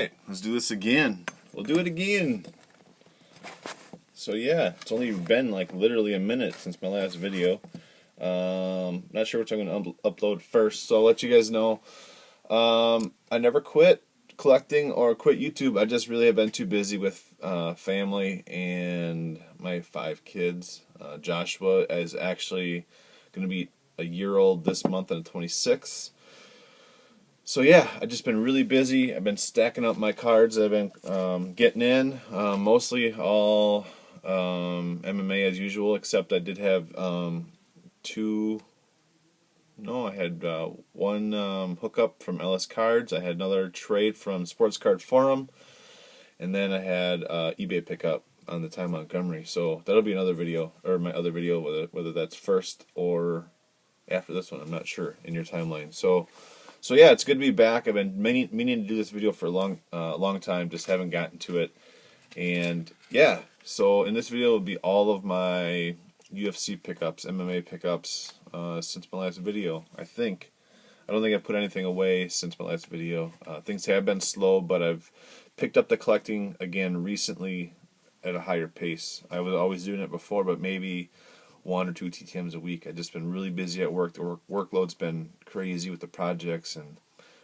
Alright, let's do this again. We'll do it again. So yeah, it's only been like literally a minute since my last video. Not sure which I'm going to upload first, so I'll let you guys know. I never quit collecting or quit YouTube. I just really have been too busy with family and my 5 kids. Joshua is actually going to be a year old this month on the 26th. So yeah, I've just been really busy. I've been stacking up my cards that I've been getting in. Mostly all MMA as usual, except I did have I had one hookup from Ellis Cards. I had another trade from Sports Card Forum. And then I had eBay pickup on the Ty Montgomery. So that'll be another video, or my other video, whether that's first or after this one, I'm not sure, in your timeline. So yeah, it's good to be back. I've been meaning to do this video for a long time, just haven't gotten to it. And yeah, so in this video will be all of my UFC pickups, MMA pickups since my last video, I think. I don't think I've put anything away since my last video. Things have been slow, but I've picked up the collecting again recently at a higher pace. I was always doing it before, but maybe 1 or 2 TTMs a week. I've just been really busy at work. The workload's been crazy with the projects and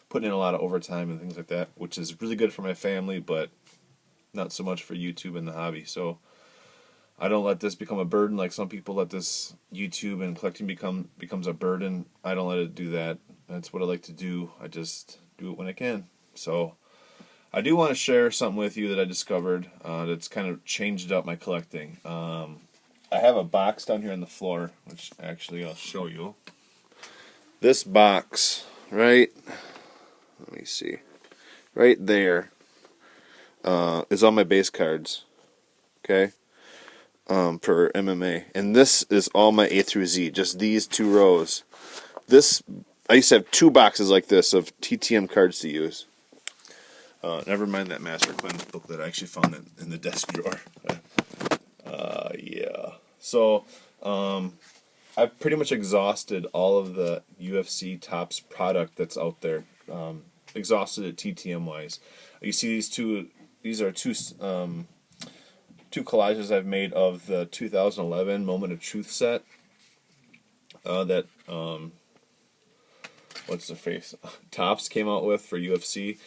putting in a lot of overtime and things like that, which is really good for my family, but not so much for YouTube and the hobby. So I don't let this become a burden like some people let this YouTube and collecting becomes a burden. I don't let it do that. That's what I like to do. I just do it when I can. So I do want to share something with you that I discovered that's kind of changed up my collecting. I have a box down here on the floor, which actually I'll show you. This box, right, let me see, right there is all my base cards, okay, for MMA. And this is all my A through Z, just these 2 rows. I used to have 2 boxes like this of TTM cards to use. Never mind that Master Cleanse book that I actually found in the desk drawer. Yeah. So, I've pretty much exhausted all of the UFC Topps product that's out there. Exhausted it TTM wise. You see these two. These are two collages I've made of the 2011 Moment of Truth set. What's the face? Topps came out with for UFC.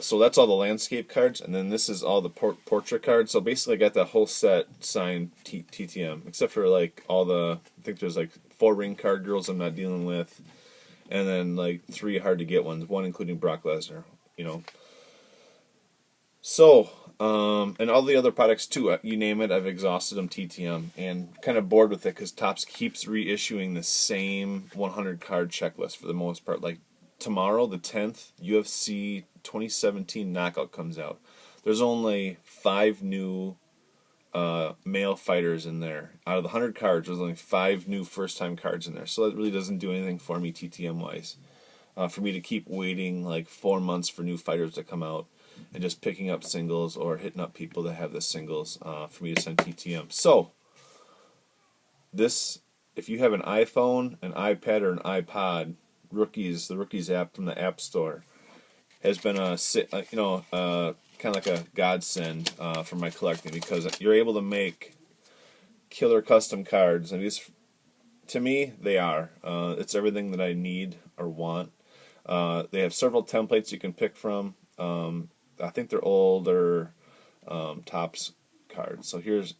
So that's all the landscape cards, and then this is all the portrait cards. So basically I got that whole set signed TTM, except for like all the, I think there's like 4 ring card girls I'm not dealing with, and then like 3 hard to get ones, 1 including Brock Lesnar, you know. So, and all the other products too, you name it, I've exhausted them TTM, and kind of bored with it because Topps keeps reissuing the same 100 card checklist for the most part. Like tomorrow, the 10th, UFC 2017 Knockout comes out. There's only 5 new male fighters in there. Out of the 100 cards, there's only 5 new first-time cards in there. So that really doesn't do anything for me TTM-wise. For me to keep waiting like 4 months for new fighters to come out and just picking up singles or hitting up people that have the singles for me to send TTM. So, this, if you have an iPhone, an iPad, or an iPod, the Rookies app from the App Store has been kind of like a godsend for my collecting, because you're able to make killer custom cards, and these, to me, they are. It's everything that I need or want. They have several templates you can pick from. I think they're older Topps cards. So here's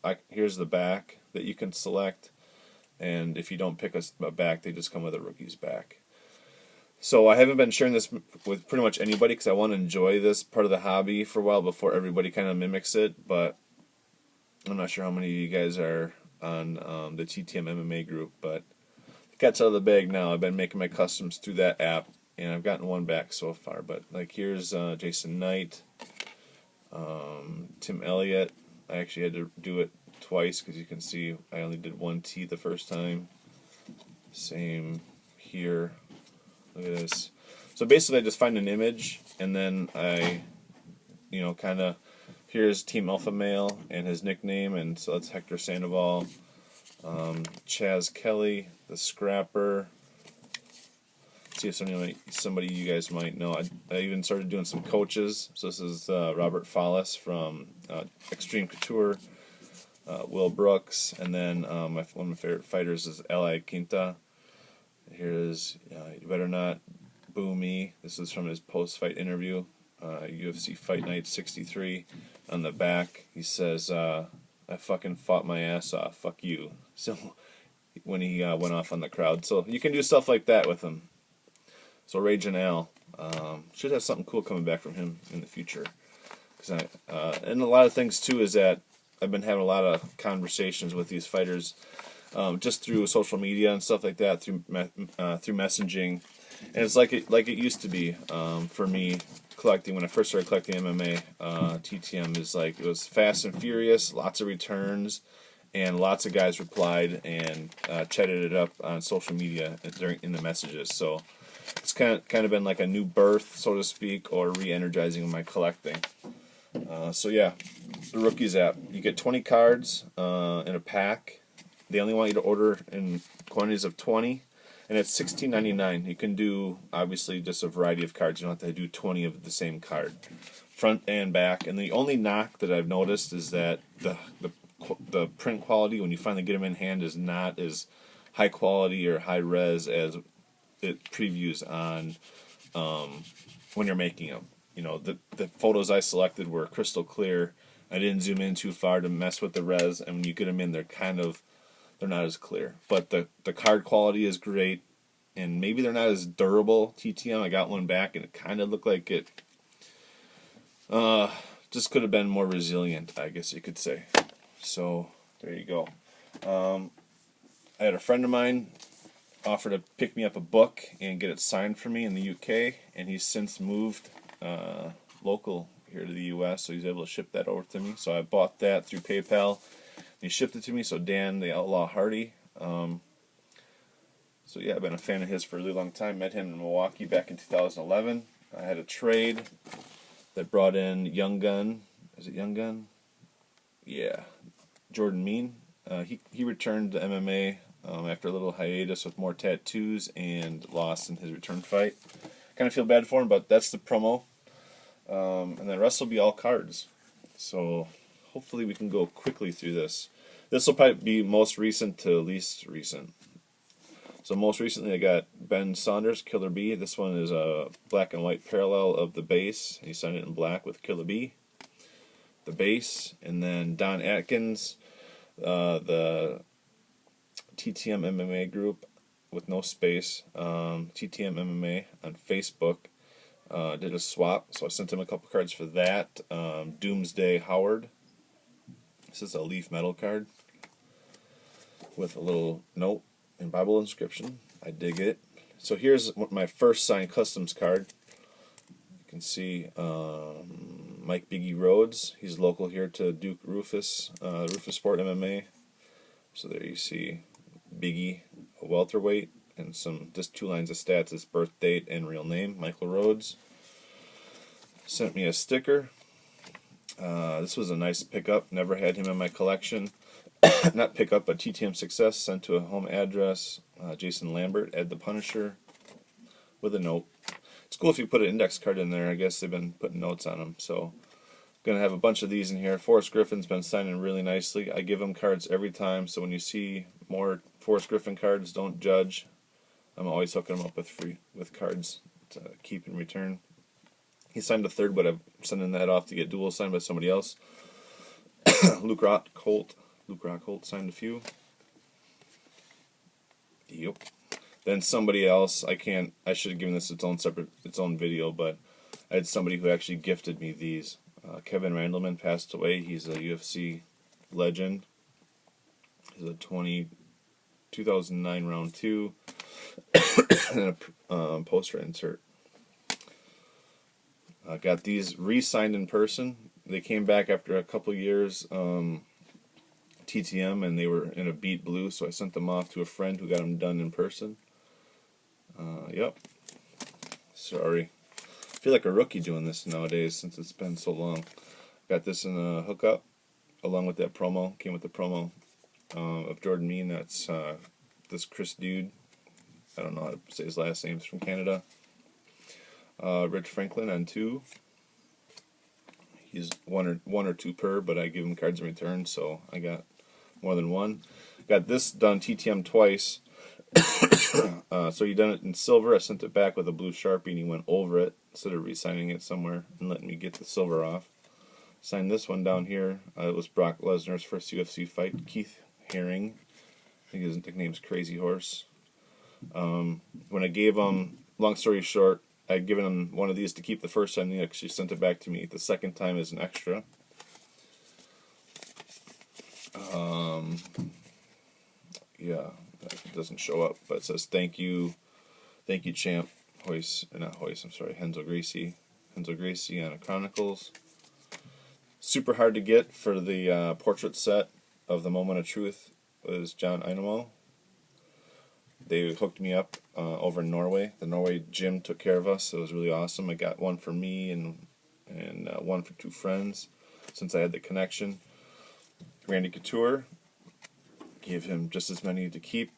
the back that you can select, and if you don't pick a back, they just come with a Rookie's back. So I haven't been sharing this with pretty much anybody because I want to enjoy this part of the hobby for a while before everybody kind of mimics it. But I'm not sure how many of you guys are on the TTM MMA group, but the cat's out of the bag now. I've been making my customs through that app, and I've gotten 1 back so far. But like here's Jason Knight, Tim Elliott. I actually had to do it twice because you can see I only did 1 T the first time. Same here. Look at this. So basically I just find an image, and then I, kind of, here's Team Alpha Male and his nickname, and so that's Hector Sandoval, Chaz Kelly, the Scrapper, See if somebody you guys might know. I even started doing some coaches. So this is Robert Fallis from Extreme Couture, Will Brooks, and then one of my favorite fighters is Eli Quinta. Here is You Better Not Boo Me. This is from his post-fight interview, UFC Fight Night 63. On the back, he says, "I fucking fought my ass off. Fuck you." So when he went off on the crowd, so you can do stuff like that with him. So Raging Al should have something cool coming back from him in the future. And a lot of things too is that I've been having a lot of conversations with these fighters, just through social media and stuff like that, through messaging, and it's like it used to be for me collecting when I first started collecting MMA. TTM is like it was fast and furious, lots of returns, and lots of guys replied and chatted it up on social media in the messages. So it's kind of been like a new birth, so to speak, or re-energizing my collecting. So yeah, the Rookies app. You get 20 cards in a pack. They only want you to order in quantities of 20, and it's $16.99. You can do obviously just a variety of cards. You don't have to do 20 of the same card, front and back. And the only knock that I've noticed is that the print quality when you finally get them in hand is not as high quality or high res as it previews on when you're making them. You know, the photos I selected were crystal clear. I didn't zoom in too far to mess with the res, and when you get them in, they're not as clear. But the card quality is great, and maybe they're not as durable. TTM, I got one back, and it kind of looked like it just could have been more resilient, I guess you could say. So there you go. I had a friend of mine offer to pick me up a book and get it signed for me in the UK, and he's since moved local here to the US, so he's able to ship that over to me. So I bought that through PayPal. He shipped it to me. So Dan the Outlaw Hardy. So yeah, I've been a fan of his for a really long time. Met him in Milwaukee back in 2011. I had a trade that brought in Young Gun. Is it Young Gun? Yeah, Jordan Mean. He returned to MMA after a little hiatus with more tattoos and lost in his return fight. Kind of feel bad for him, but that's the promo. And the rest will be all cards. So hopefully we can go quickly through this. This will probably be most recent to least recent. So most recently I got Ben Saunders, Killer B. This one is a black and white parallel of the base. He signed it in black with Killer B. The base. And then Don Atkins, the TTM MMA group with no space. TTM MMA on Facebook. Did a swap, so I sent him a couple cards for that. Doomsday Howard. This is a leaf metal card with a little note and Bible inscription. I dig it. So here's my first signed customs card. You can see Mike Biggie Rhodes. He's local here to Duke Rufus, Rufus Sport MMA. So there you see Biggie, a welterweight, and just 2 lines of stats, his birth date and real name, Michael Rhodes. Sent me a sticker. This was a nice pickup. Never had him in my collection. Not pickup, but TTM Success. Sent to a home address. Jason Lambert, Ed the Punisher, with a note. It's cool if you put an index card in there. I guess they've been putting notes on them. So, gonna have a bunch of these in here. Forrest Griffin's been signing really nicely. I give him cards every time. So when you see more Forrest Griffin cards, don't judge. I'm always hooking them up with cards to keep in return. He signed a third, but I'm sending that off to get dual signed by somebody else. Luke Rockholt signed a few. Yep. Then somebody else, I should have given this its own video, but I had somebody who actually gifted me these. Kevin Randleman passed away. He's a UFC legend. He's a 2009 round 2. And a poster insert. I got these re-signed in person. They came back after a couple years TTM, and they were in a beat blue, so I sent them off to a friend who got them done in person. Yep. Sorry. I feel like a rookie doing this nowadays since it's been so long. Got this in a hookup along with that promo. Came with the promo of Jordan Mean. That's this Chris Dude. I don't know how to say his last name. He's from Canada. Rich Franklin on 2. He's one or two per, but I give him cards in return, so I got more than one. Got this done TTM twice. So he done it in silver. I sent it back with a blue Sharpie, and he went over it instead of re-signing it somewhere and letting me get the silver off. Signed this one down here. It was Brock Lesnar's first UFC fight. Keith Haring. I think his nickname's Crazy Horse. When I gave him, long story short, I'd given him one of these to keep the first time. He actually sent it back to me the second time as an extra. Yeah, that doesn't show up, but it says thank you, champ, Renzo Gracie on Chronicles. Super hard to get for the portrait set of the Moment of Truth was John Einemo. They hooked me up over in Norway. The Norway gym took care of us. It was really awesome. I got one for me and one for 2 friends since I had the connection. Randy Couture, gave him just as many to keep.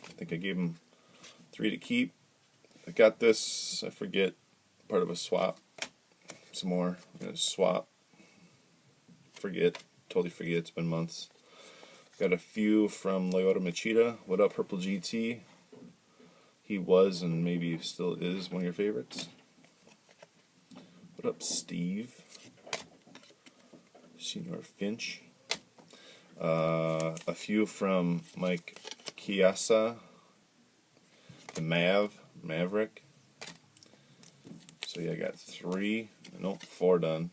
I think I gave him 3 to keep. I got this, I forget, part of a swap. Some more. I'm going to swap. Totally forget, it's been months. Got a few from Lyoto Machida. What up, Purple GT? He was, and maybe still is, one of your favorites. What up, Steve? Senior Finch. A few from Mike Chiesa. The Maverick. So yeah, I got 4 done.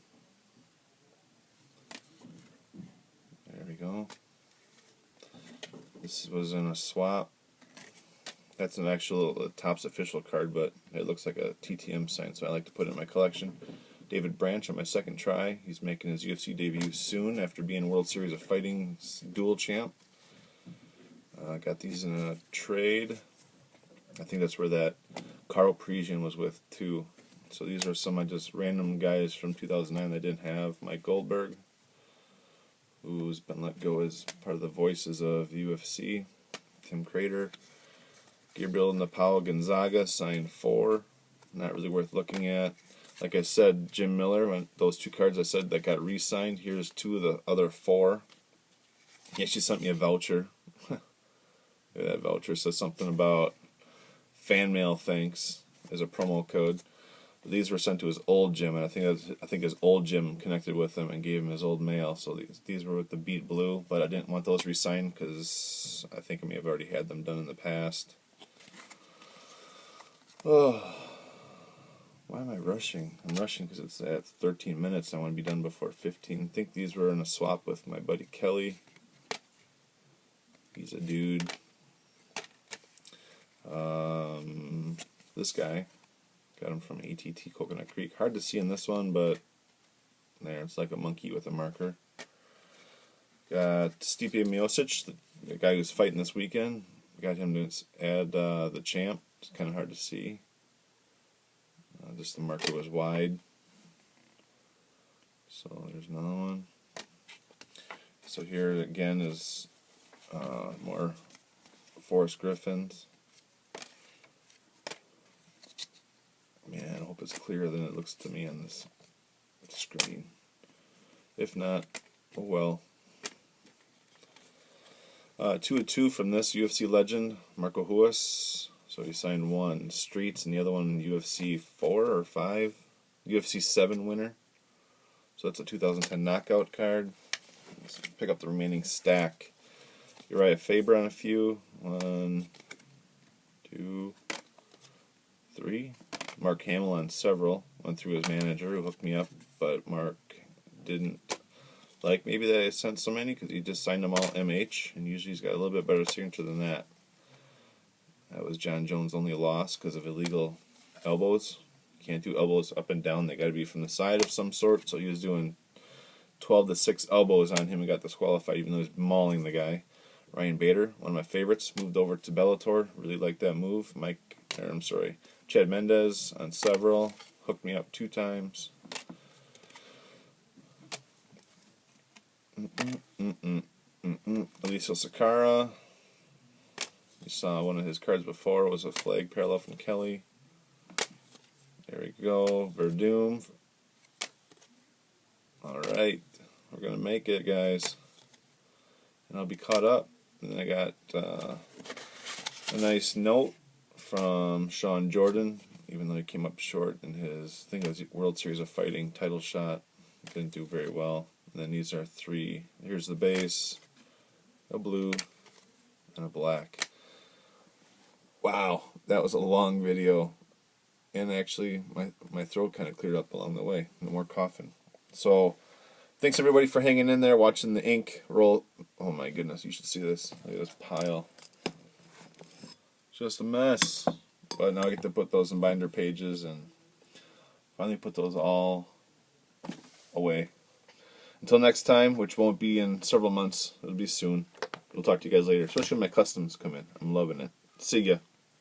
There we go. This was in a swap. That's an actual Topps official card, but it looks like a TTM sign, so I like to put it in my collection. David Branch on my second try. He's making his UFC debut soon after being World Series of Fighting dual champ. Got these in a trade. I think that's where that Carl Parisian was with too. So these are some just random guys from 2009 I didn't have. Mike Goldberg, who's been let go as part of the voices of UFC. Tim Crater. Gabriel Napao Gonzaga, signed 4. Not really worth looking at. Like I said, Jim Miller, those 2 cards I said that got re-signed. Here's 2 of the other 4. He actually sent me a voucher. That voucher says something about fan mail thanks as a promo code. These were sent to his old gym, and I think his old gym connected with him and gave him his old mail. So these were with the Beat Blue, but I didn't want those re-signed because I think I may have already had them done in the past. Oh, why am I rushing? I'm rushing because it's at 13 minutes. I want to be done before 15. I think these were in a swap with my buddy Kelly. He's a dude. This guy. Got him from ATT Coconut Creek. Hard to see in this one, but there, it's like a monkey with a marker. Got Stipe Miocic, the guy who's fighting this weekend. Got him to add the champ. It's kind of hard to see. Just the marker was wide. So there's another one. So here again is more Forrest Griffins. Man, I hope it's clearer than it looks to me on this screen. If not, oh well. 2 of 2 from this UFC legend, Marco Ruas. So he signed 1 Streets and the other one UFC 4 or 5. UFC 7 winner. So that's a 2010 knockout card. Let's pick up the remaining stack. Uriah Faber on a few. 1, 2, 3. Mark Hamill on several. Went through his manager who hooked me up, but Mark didn't like maybe that I sent so many because he just signed them all MH, and usually he's got a little bit better signature than that. That was John Jones' only loss because of illegal elbows. You can't do elbows up and down. They got to be from the side of some sort. So he was doing 12 to 6 elbows on him and got disqualified, even though he was mauling the guy. Ryan Bader, one of my favorites, moved over to Bellator. Really liked that move. Chad Mendez on several. Hooked me up 2 times. Alicio Sakara. You saw one of his cards before. It was a flag parallel from Kelly. There we go. Verdum. Alright. We're going to make it, guys. And I'll be caught up. And then I got a nice note from Sean Jordan, even though he came up short in his, I think it was World Series of Fighting title shot. Didn't do very well. And then these are 3. Here's the base, a blue, and a black. Wow, that was a long video. And actually, my throat kind of cleared up along the way. No more coughing. So, thanks everybody for hanging in there, watching the ink roll. Oh my goodness, you should see this. Look at this pile. Just a mess. But now I get to put those in binder pages and finally put those all away. Until next time, which won't be in several months, it'll be soon. We'll talk to you guys later, especially when my customs come in. I'm loving it. See ya.